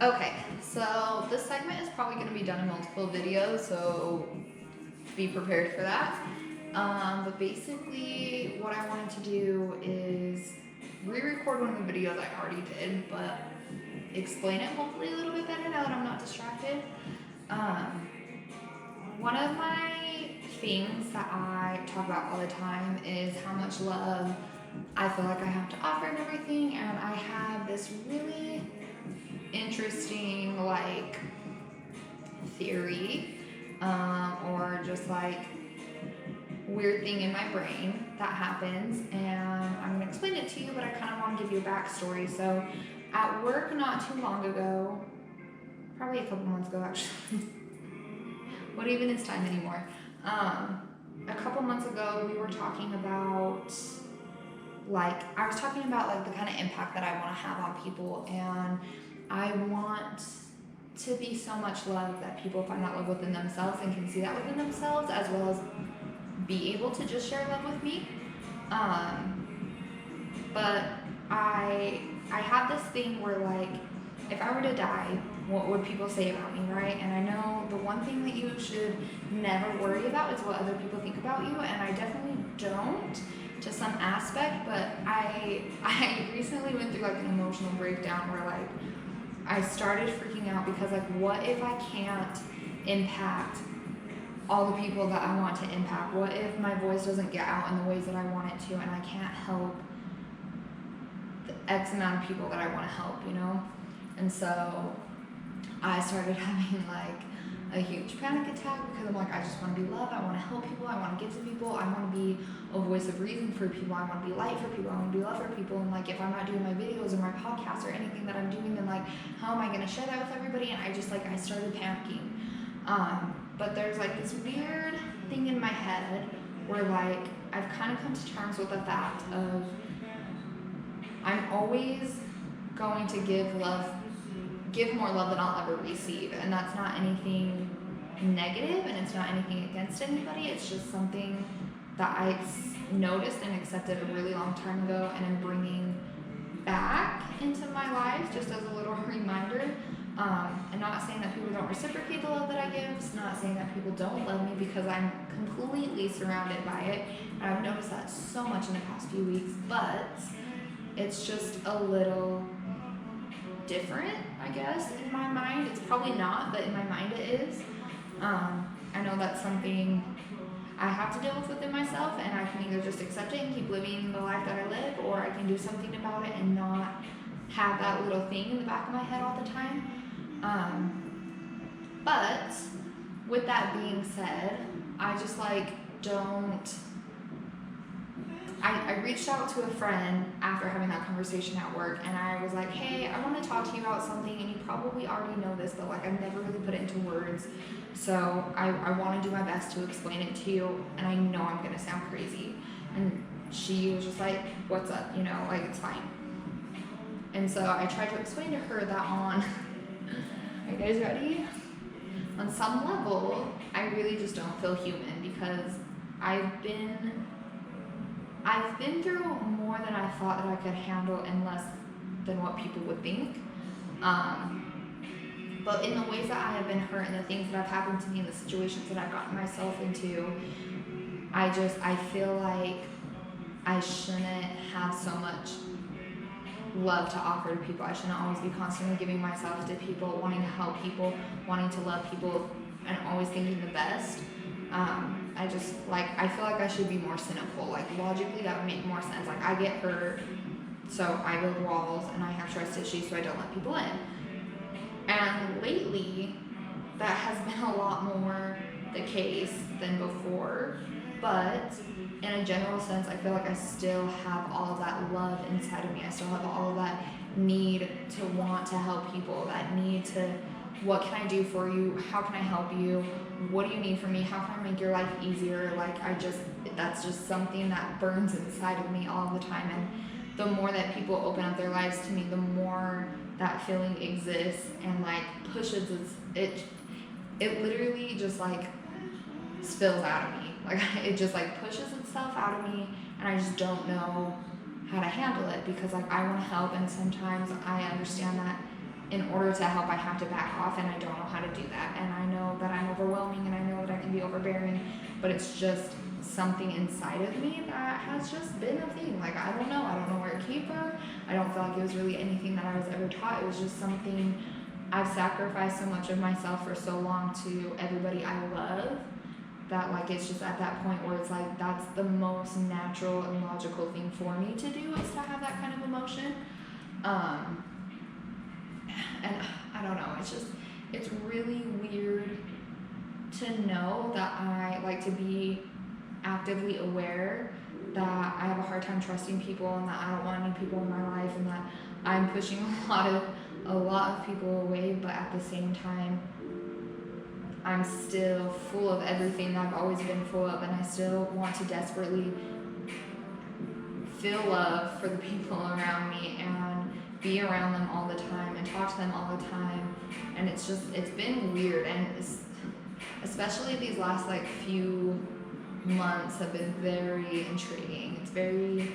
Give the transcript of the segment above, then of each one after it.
Okay, so this segment is probably going to be done in multiple videos, so be prepared for that. But basically, what I wanted to do is re-record one of the videos I already did, but explain it hopefully a little bit better now that I'm not distracted. Um, One of my things that I talk about all the time is how much love I feel like I have to offer and everything, and I have this really interesting theory, or just weird thing in my brain that happens, and I'm gonna explain it to you, but I kind of want to give you a backstory. So, at work not too long ago, probably a couple months ago actually, what even is time anymore? A couple months ago, we were talking about I was talking about the kind of impact that I want to have on people, and I want to be so much love that people find that love within themselves and can see that within themselves, as well as be able to just share love with me. But I have this thing where if I were to die, what would people say about me, right? And I know the one thing that you should never worry about is what other people think about you, and I definitely don't to some aspect, but I recently went through an emotional breakdown where I started freaking out because what if I can't impact all the people that I want to impact? What if my voice doesn't get out in the ways that I want it to, and I can't help the X amount of people that I want to help, you know? And so I started having a huge panic attack because I'm I just want to be loved, I want to help people, I want to give to people, I want to be a voice of reason for people, I want to be light for people, I want to be love for people, and if I'm not doing my videos or my podcasts or anything that I'm doing, then how am I going to share that with everybody? And I started panicking. But there's this weird thing in my head where I've kind of come to terms with the fact of I'm always going to give more love than I'll ever receive, and that's not anything negative, and it's not anything against anybody. It's just something that I noticed and accepted a really long time ago, and I'm bringing back into my life just as a little reminder. I'm not saying that people don't reciprocate the love that I give. It's not saying that people don't love me, because I'm completely surrounded by it, and I've noticed that so much in the past few weeks. But it's just a little different, I guess, in my mind. It's probably not, but in my mind it is. I know that's something I have to deal with within myself, and I can either just accept it and keep living the life that I live, or I can do something about it and not have that little thing in the back of my head all the time. But with that being said, I just don't. I reached out to a friend after having that conversation at work, and I was like, hey, I want to talk to you about something, and you probably already know this, but I've never really put it into words, so I want to do my best to explain it to you, and I know I'm going to sound crazy. And she was just like, what's up, it's fine. And so I tried to explain to her that are you guys ready? On some level, I really just don't feel human, because I've been through more than I thought that I could handle in less than what people would think. But in the ways that I have been hurt and the things that have happened to me and the situations that I've gotten myself into, I feel like I shouldn't have so much love to offer to people. I shouldn't always be constantly giving myself to people, wanting to help people, wanting to love people, and always thinking the best. I feel like I should be more cynical. Logically, that would make more sense. I get hurt, so I build walls, and I have trust issues, so I don't let people in. And lately, that has been a lot more the case than before, but in a general sense, I feel like I still have all of that love inside of me. I still have all of that need to want to help people, that need to, what can I do for you? How can I help you? What do you need from me? How can I make your life easier? That's just something that burns inside of me all the time. And the more that people open up their lives to me, the more that feeling exists and pushes it literally just spills out of me. It just pushes itself out of me, and I just don't know how to handle it, because I want to help, and sometimes I understand that in order to help, I have to back off, and I don't know how to do that. And I know that I'm overwhelming, and I know that I can be overbearing, but it's just something inside of me that has just been a thing. Like, I don't know where it came from. I don't feel like it was really anything that I was ever taught. It was just something. I've sacrificed so much of myself for so long to everybody I love that, like, it's just at that point where it's like that's the most natural and logical thing for me to do, is to have that kind of emotion. And I don't know, it's really weird to know that I like to be actively aware that I have a hard time trusting people, and that I don't want any people in my life, and that I'm pushing a lot of people away, but at the same time I'm still full of everything that I've always been full of, and I still want to desperately feel love for the people around me and be around them all the time and talk to them all the time. And it's been weird, and especially these last like few months have been very intriguing. It's very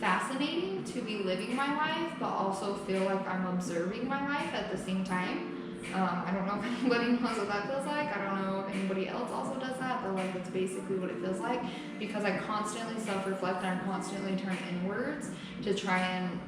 fascinating to be living my life, but also feel like I'm observing my life at the same time. I don't know if anybody knows what that feels like. I don't know if anybody else also does that, but like it's basically what it feels like, because I constantly self-reflect and I constantly turn inwards to try and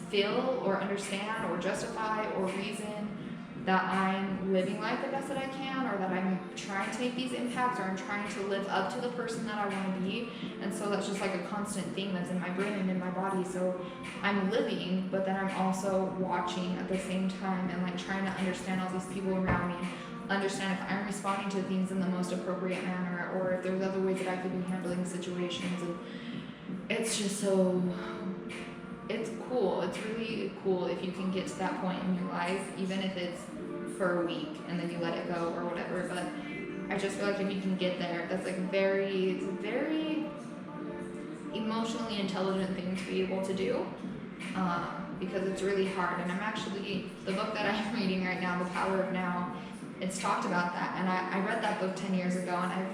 feel or understand or justify or reason that I'm living life the best that I can, or that I'm trying to make these impacts, or I'm trying to live up to the person that I want to be. And so that's just like a constant thing that's in my brain and in my body. So I'm living, but then I'm also watching at the same time, and like trying to understand all these people around me, understand if I'm responding to things in the most appropriate manner, or if there's other ways that I could be handling situations. And it's just so, it's cool. It's really cool if you can get to that point in your life, even if it's for a week and then you let it go or whatever. But I just feel like if you can get there, that's like it's a very emotionally intelligent thing to be able to do, because it's really hard. And I'm actually, the book that I'm reading right now, The Power of Now, it's talked about that. And I read that book 10 years ago, and I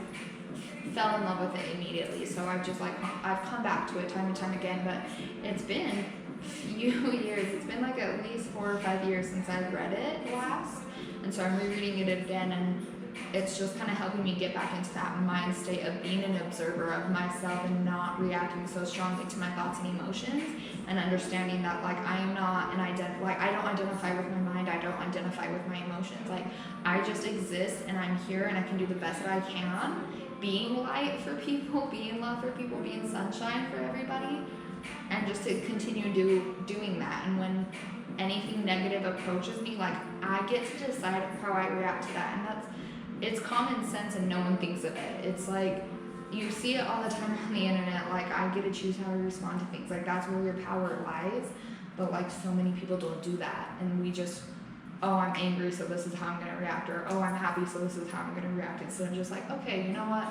fell in love with it immediately. So I've come back to it time and time again, but it's been a few years. It's been like at least 4 or 5 years since I've read it last. And so I'm rereading it again, and it's just kind of helping me get back into that mind state of being an observer of myself and not reacting so strongly to my thoughts and emotions, and understanding that like I am not I don't identify with my mind, I don't identify with my emotions. Like I just exist, and I'm here, and I can do the best that I can, being light for people, being love for people, being sunshine for everybody, and just to continue doing that. And when anything negative approaches me, like I get to decide how I react to that. And it's common sense, and no one thinks of it. It's like you see it all the time on the internet. Like I get to choose how I respond to things. Like that's where your power lies. But like so many people don't do that, and we just, oh, I'm angry, so this is how I'm gonna react, or oh, I'm happy, so this is how I'm gonna react. Instead of just like, okay, you know what?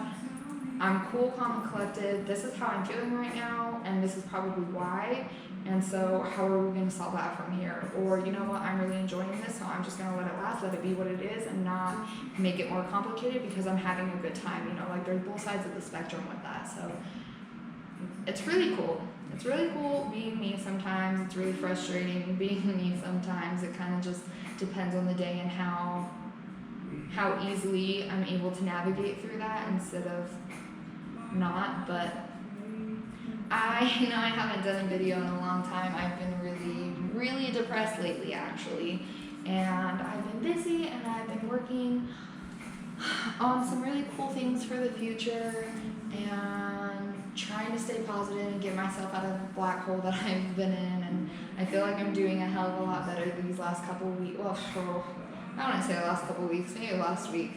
I'm cool, calm, and collected. This is how I'm feeling right now, and this is probably why. And so how are we going to solve that from here? Or, you know what, I'm really enjoying this, so I'm just going to let it last, let it be what it is, and not make it more complicated because I'm having a good time. You know, like there's both sides of the spectrum with that. So it's really cool. It's really cool being me sometimes. It's really frustrating being me sometimes. It kind of just depends on the day and how easily I'm able to navigate through that instead of not. But I know I haven't done a video in a long time. I've been really, really depressed lately, actually. And I've been busy, and I've been working on some really cool things for the future, and trying to stay positive and get myself out of the black hole that I've been in. And I feel like I'm doing a hell of a lot better these last couple of weeks. Well, I don't want to say the last couple of weeks, maybe last week.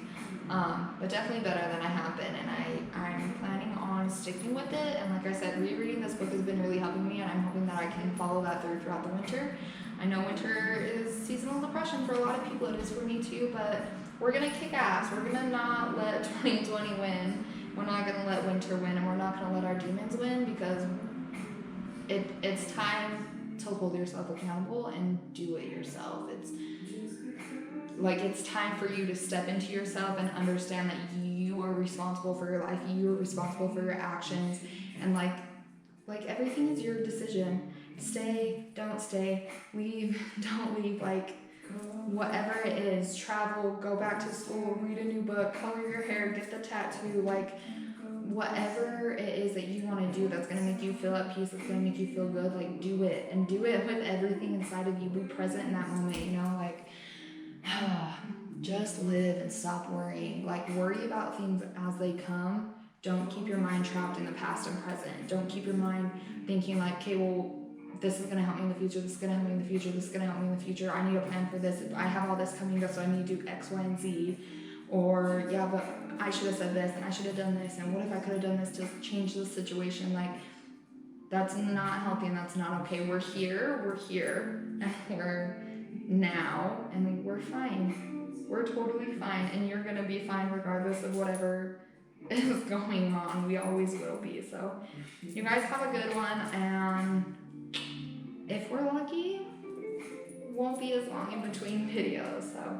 But definitely better than I have been, and I'm planning on sticking with it. And like I said, rereading this book has been really helping me, and I'm hoping that I can follow that throughout the winter. I know winter is seasonal depression for a lot of people. It is for me too, but we're gonna kick ass. We're gonna not let 2020 win. We're not gonna let winter win, and we're not gonna let our demons win, because it's time to hold yourself accountable and do it yourself. It's time for you to step into yourself and understand that you are responsible for your life. You are responsible for your actions, and like everything is your decision. stay, don't stay, leave, don't leave, like whatever it is, travel, go back to school, read a new book, color your hair, get the tattoo, like whatever it is that you want to do that's going to make you feel at peace, that's going to make you feel good, like do it, and do it with everything inside of you. Be present in that moment, you know, like just live and stop worrying. Like worry about things as they come. Don't keep your mind trapped in the past and present. Don't keep your mind thinking like, okay, well, this is going to help me in the future, this is going to help me in the future, this is going to help me in the future, I need a plan for this, I have all this coming up, so I need to do X, Y, and Z. Or yeah, but I should have said this and I should have done this, and what if I could have done this to change the situation? Like that's not healthy and that's not okay. We're here, and we're now, and we're fine. We're totally fine, and you're gonna be fine regardless of whatever is going on. We always will be. So you guys have a good one, and if we're lucky, won't be as long in between videos. So